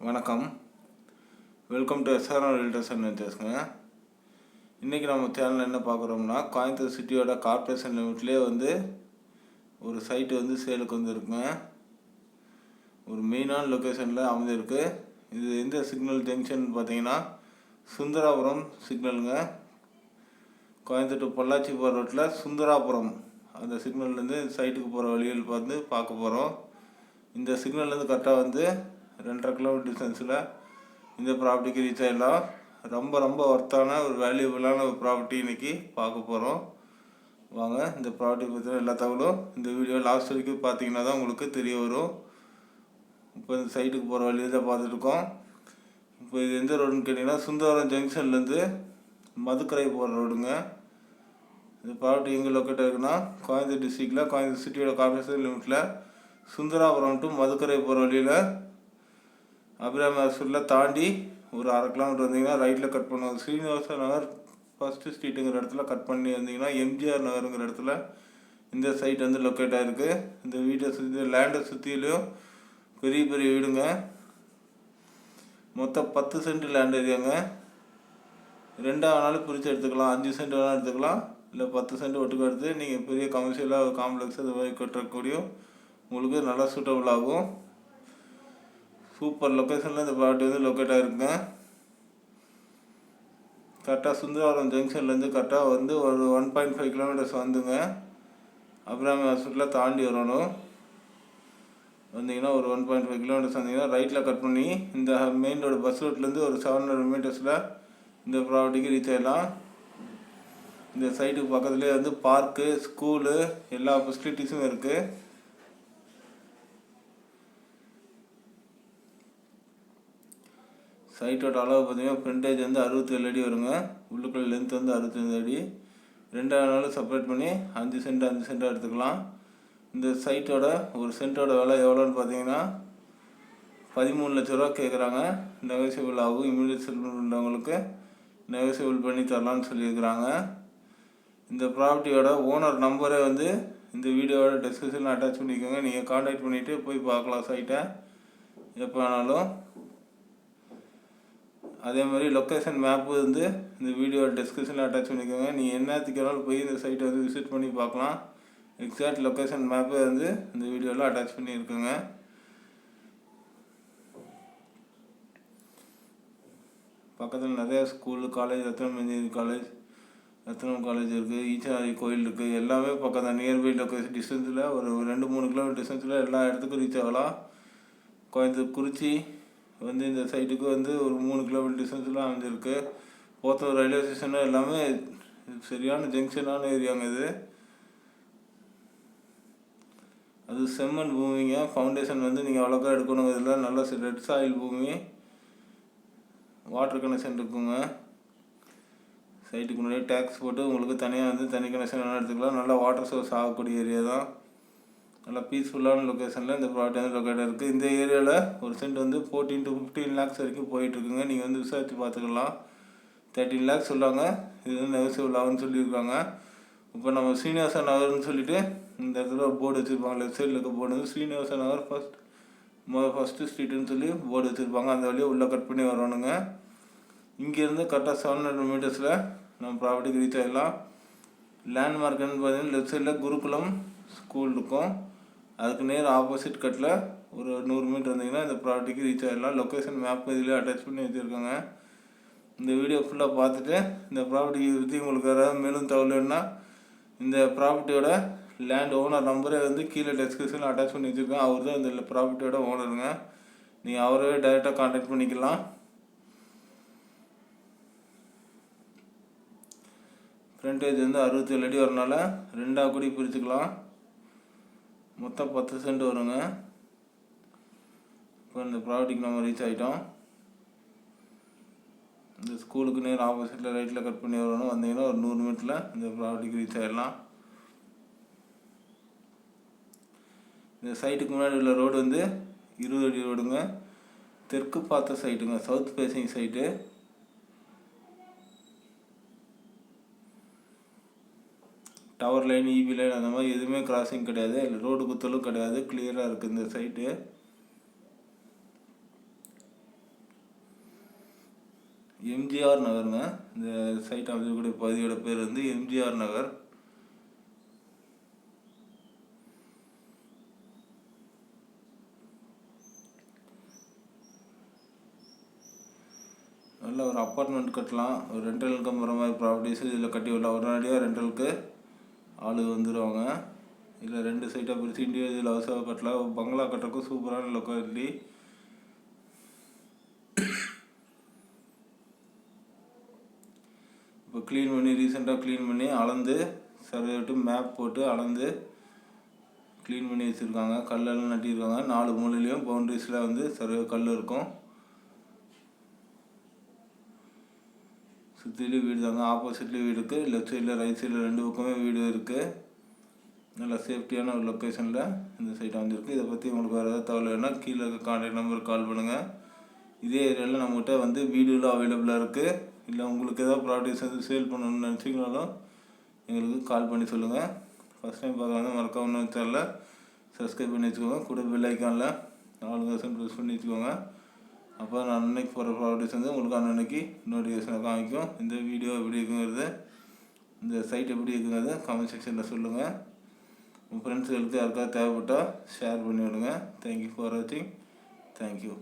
வணக்கம். Welcome to SRN realtors and வெஞ்சர்ஸ்ங்க. இன்றைக்கி நம்ம சேனலில் என்ன பார்க்குறோம்னா, கோயம்புத்தூர் சிட்டியோட கார்ப்பரேஷன் லிமிட்லேயே ஒரு சைட்டு சேலுக்கு வந்துருக்குங்க. ஒரு மெயினான லொக்கேஷனில் அமைஞ்சிருக்கு. இது எந்த சிக்னல் ஜங்ஷன் பார்த்தீங்கன்னா சுந்தராபுரம் சிக்னலுங்க. கோயம்புத்தூர் டு பொள்ளாச்சி போகிற ரோட்டில் சுந்தராபுரம் அந்த சிக்னல்லேருந்து சைட்டுக்கு போகிற வழிகள் பார்க்க போகிறோம். இந்த சிக்னல்லேருந்து கரெக்டாக 2.5 கிலோமீட்டர் டிஸ்டன்ஸில் இந்த ப்ராப்பர்ட்டிக்கு ரீச் ஆகிடலாம். ரொம்ப ஒர்த்தான ஒரு வேல்யூபிளான ஒரு ப்ராப்பர்ட்டி இன்றைக்கி பார்க்க போகிறோம். வாங்க, இந்த ப்ராப்பர்ட்டி பற்றின எல்லா தகவலும் இந்த வீடியோ லாஸ்ட் வரைக்கும் பார்த்தீங்கன்னா தான் உங்களுக்கு தெரிய வரும். இப்போ இந்த சைட்டுக்கு போகிற வழியை தான் பார்த்துட்ருக்கோம். இப்போ இது எந்த ரோடுன்னு கேட்டிங்கன்னா, சுந்தரம் ஜங்ஷன்லேருந்து மதுக்கரை போகிற ரோடுங்க. இந்த ப்ராப்பர்ட்டி எங்கே லொக்கேட் ஆகுதுன்னா, கோயம்புத்தூர் டிஸ்ட்ரிக்டில் கோயம்புத்தூர் சிட்டியோட கார்ப்பரேஷன் லிமிட்டில் சுந்தராபுரம் டு மதுக்கரை போகிற வழியில் அபிராமி ஹாஸ்பிட்டலில் தாண்டி ஒரு 1/2 கிலோமீட்டர் வந்தீங்கன்னா ரைட்டில் கட் பண்ணுவாங்க. ஸ்ரீனிவாச நகர் ஃபஸ்ட்டு ஸ்ட்ரீட்டுங்கிற இடத்துல கட் பண்ணி வந்தீங்கன்னா எம்ஜிஆர் நகருங்கிற இடத்துல இந்த சைட் லொக்கேட் ஆகிருக்கு. இந்த வீட்டை சுற்றி லேண்டை சுற்றிலையும் பெரிய வீடுங்க. மொத்தம் 10 சென்ட் லேண்ட் ஏரியாங்க. 2 ஆனாலும் பிரித்து எடுத்துக்கலாம். 5 சென்ட் வேணாலும் எடுத்துக்கலாம், இல்லை 10 சென்ட் ஒட்டுக்க எடுத்து நீங்கள் பெரிய கமர்ஷியலாக காம்ப்ளெக்ஸ் அது மாதிரி கட்டக்கூடிய உங்களுக்கு நல்லா சூட்டபுள் ஆகும். சூப்பர் லொக்கேஷனில் இந்த ப்ராப்பர்ட்டி லொக்கேட் ஆகிருக்குங்க. கரெக்டாக சுந்தராபுரம் ஜங்ஷன்லேருந்து கரெக்டாக ஒரு 1.5 கிலோமீட்டர்ஸ் அபிராமி ஹாஸ்பிட்டலில் தாண்டி வரணும். வந்தீங்கன்னா ஒரு 1.5 கிலோமீட்டர்ஸ் வந்தீங்கன்னா ரைட்டில் கட் பண்ணி இந்த மெயின் ரோடு பஸ் ரோட்லேருந்து ஒரு 700 மீட்டர்ஸில் இந்த ப்ராப்பர்ட்டிக்கு ரீச் ஆகிடலாம். இந்த சைட்டுக்கு பக்கத்துலேயே பார்க்கு, ஸ்கூலு, எல்லா ஃபெசிலிட்டிஸும் இருக்குது. சைட்டோட அளவு பார்த்தீங்கன்னா ஃப்ரண்டேஜ் 67 அடி வருங்க. உள்ளுக்குள்ள லென்த் 65 அடி. 2 நாளும் செப்பரேட் பண்ணி 5 சென்ட்டாக எடுத்துக்கலாம். இந்த சைட்டோட ஒரு சென்ட்டோட விலை எவ்வளோன்னு பார்த்தீங்கன்னா 13 லட்ச ரூபா கேட்குறாங்க. நெகோசியபிள் ஆகும். இமீடியட் செட்டில்மெண்ட் உள்ளவங்களுக்கு நெகோசியபிள் பண்ணி தரலான்னு சொல்லியிருக்கிறாங்க. இந்த ப்ராப்பர்ட்டியோட ஓனர் நம்பரே இந்த வீடியோவோட டிஸ்கிரிப்ஷனில் அட்டாச் பண்ணிக்கோங்க. நீங்கள் கான்டாக்ட் பண்ணிவிட்டு போய் பார்க்கலாம் சைட்டை எப்போ வேணாலும். அதே மாதிரி லொக்கேஷன் மேப்பு இந்த வீடியோ டிஸ்கிரிப்ஷனில் அட்டாச் பண்ணிக்கோங்க. நீங்கள் என்னத்துக்கு வேணாலும் போய் இந்த சைட்டை விசிட் பண்ணி பார்க்கலாம். எக்ஸாக்ட் லொக்கேஷன் மேப்பு இந்த வீடியோவில் அட்டாச் பண்ணியிருக்குங்க. பக்கத்தில் நிறையா ஸ்கூலு, காலேஜ், ரத்னம் இன்ஜினியரிங் காலேஜ், ரத்னம் காலேஜ் இருக்குது, ஈச்சனாரி கோயில் இருக்குது. எல்லாமே பக்கத்தில் நியர்பை லொக்கேஷன் டிஸ்டன்ஸில் ஒரு 2-3 கிலோமீட்டர் டிஸ்டன்ஸில் எல்லா இடத்துக்கும் ரீச் ஆகலாம். கோயம்புத்தூர் குறிச்சி இந்த சைட்டுக்கு ஒரு 3 கிலோமீட்டர் டிஸ்டன்ஸில் அமைஞ்சிருக்கு. போத்தூர் ரயில்வே ஸ்டேஷனும் எல்லாமே சரியான ஜங்ஷனான ஏரியாங்க. அது செம்மண் பூமிங்க. ஃபவுண்டேஷன் நீங்கள் அவ்வளோக்கா எடுக்கணும். இதில் நல்ல ரெட் சாயில் பூமி. வாட்டர் கனெக்ஷன் இருக்குங்க. சைட்டுக்கு முன்னாடியே டேக்ஸ் போட்டு உங்களுக்கு தனியாக தனி கனெக்ஷன் வேணால் எடுத்துக்கலாம். நல்லா வாட்டர் சோர்ஸ் ஆகக்கூடிய ஏரியா தான். நல்லா பீஸ்ஃபுல்லான லொக்கேஷனில் இந்த ப்ராப்பர்ட்டி லொக்கேட் இருக்குது. இந்த ஏரியாவில் ஒரு சென்ட் 14 to 15 லேக்ஸ் வரைக்கும் போயிட்டுருக்குங்க. நீங்கள் விசாரித்து பார்த்துக்கலாம். 13 லேக்ஸ் சொல்லுவாங்க. இது நெகோசியபிள் ஆகுன்னு சொல்லியிருக்காங்க. இப்போ நம்ம ஸ்ரீனிவாச நகர்னு சொல்லிவிட்டு இந்த இடத்துல ஒரு போர்டு வச்சுருப்பாங்க. லெஃப்ட் சைடில் இருக்க போர்டு ஸ்ரீனிவாச நகர் ஃபஸ்ட்டு ஸ்ட்ரீட்டுன்னு சொல்லி போர்டு வச்சுருப்பாங்க. அந்த வழியை உள்ளே கட் பண்ணி வரணுங்க. இங்கேருந்து கரெக்டாக 700 மீட்டர்ஸில் நம்ம ப்ராப்பர்ட்டிக்கு ரீச் ஆகிடலாம். லேண்ட்மார்க்குன்னு பார்த்தீங்கன்னா லெஃப்ட் சைடில் குருகுலம் ஸ்கூல் இருக்கும். அதுக்கு நேர் ஆப்போசிட் கட்டில் ஒரு 100 மீட்டர் வந்தீங்கன்னா இந்த ப்ராப்பர்ட்டிக்கு ரீச் ஆகிடலாம். லொக்கேஷன் மேப் இதில் அட்டாச் பண்ணி வச்சுருக்காங்க. இந்த வீடியோ ஃபுல்லாக பார்த்துட்டு இந்த ப்ராப்பர்ட்டியை பற்றி உங்களுக்கு யாராவது மேலும் தகவல் வேணுன்னா இந்த ப்ராப்பர்ட்டியோட லேண்ட் ஓனர் நம்பரே கீழே டிஸ்கிரிப்ஷனில் அட்டாச் பண்ணி வச்சுருக்கேன். அவர் தான் இந்த ப்ராப்பர்ட்டியோட ஓனருங்க. நீங்கள் அவரவே டைரெக்டாக கான்டாக்ட் பண்ணிக்கலாம். ஃப்ரண்டேஜ் 67 அடி வரனால 2 கூடி பிரிச்சுக்கலாம். மொத்தம் 10 சென்ட் வருங்க. இப்போ இந்த ப்ராப்பர்ட்டிக்கு நம்ம ரீச் ஆகிட்டோம். இந்த ஸ்கூலுக்கு நேர் ஆப்போசிட்டில் ரைட்டில் கட் பண்ணி வரணும். வந்தீங்கன்னா ஒரு 100 மீட்டரில் இந்த ப்ராப்பர்ட்டிக்கு ரீச் ஆகிடலாம். இந்த சைட்டுக்கு முன்னாடி உள்ள ரோடு 20 அடி ரோடுங்க. தெற்கு பார்த்த சைட்டுங்க, south facing site. Tower line, EB line அந்த மாதிரி எதுவுமே கிராசிங் கிடையாது. இல்லை ரோடு குத்தலும் கிடையாது. கிளியராக இருக்குது இந்த சைட்டு. எம்ஜிஆர் நகருங்க. இந்த சைட் அமைக்கக்கூடிய பகுதியோட பேர் வந்து எம்ஜிஆர் நகர். நல்ல ஒரு அப்பார்ட்மெண்ட் கட்டலாம். ஒரு ரெண்டல் இன்கம் வர மாதிரி ப்ராப்பர்ட்டிஸ் இதில் கட்டி விடலாம். உடனடியாக ரெண்டலுக்கு ஆளு வந்துடுவாங்க. இதில் 2 சைட்டாக பிரித்து இண்டிவிஜுவல் ஹவுஸாக கட்டலாம். பங்களா கட்டுறதுக்கும் சூப்பரான லொக்காலிட்டி. இப்போ ரீசெண்டாக க்ளீன் பண்ணி அளந்து சர்வே விட்டு மேப் போட்டு அளந்து க்ளீன் பண்ணி வச்சுருக்காங்க. கல்லெல்லாம் நட்டியிருக்காங்க. 4 மூலையிலையும் பவுண்ட்ரிஸில் வந்து சர்வே கல் இருக்கும். சுற்றிலும் வீடு தாங்க. ஆப்போசிட்லேயும் வீடு இருக்குது. லெஃப்ட் சைடில் ரைட் சைடில் 2 பக்கமே வீடு இருக்குது. நல்லா சேஃப்டியான ஒரு லொக்கேஷனில் இந்த சைட் வந்துருக்கு. இதை பற்றி உங்களுக்கு வேறு ஏதாவது தகவல் வேணுன்னா கீழே இருக்க கான்டாக்ட் நம்பருக்கு கால் பண்ணுங்கள். இதே ஏரியாவில் நம்மகிட்ட வந்து வீடுகளும் அவைலபிளாக இருக்குது. இல்லை உங்களுக்கு ஏதாவது ப்ராப்பர்ட்டிஸ் வந்து சேல் பண்ணணும்னு நினச்சிங்கனாலும் எங்களுக்கு கால் பண்ணி சொல்லுங்கள். ஃபஸ்ட் டைம் பார்க்குறாங்க மறக்காம சேனலை சப்ஸ்கிரைப் பண்ணி வச்சுக்கோங்க. கூட பெல் ஐக்கானில் 4% ப்ரெஸ் பண்ணி வச்சுக்கோங்க. அப்போ நான் அன்னைக்கு போகிற ப்ராப்பர்ட்டிஸ் வந்து உங்களுக்கு அன்னன்னைக்கு நோட்டிஃபிகேஷனை காமிக்கும். இந்த வீடியோ எப்படி இருக்குங்கிறது, இந்த சைட் எப்படி இருக்குங்கிறது கமெண்ட் செக்ஷனில் சொல்லுங்கள். உங்கள் ஃப்ரெண்ட்ஸுகளுக்கு யாருக்காவது தேவைப்பட்டால் ஷேர் பண்ணி விடுங்க. தேங்க்யூ ஃபார் வாட்சிங். தேங்க்யூ.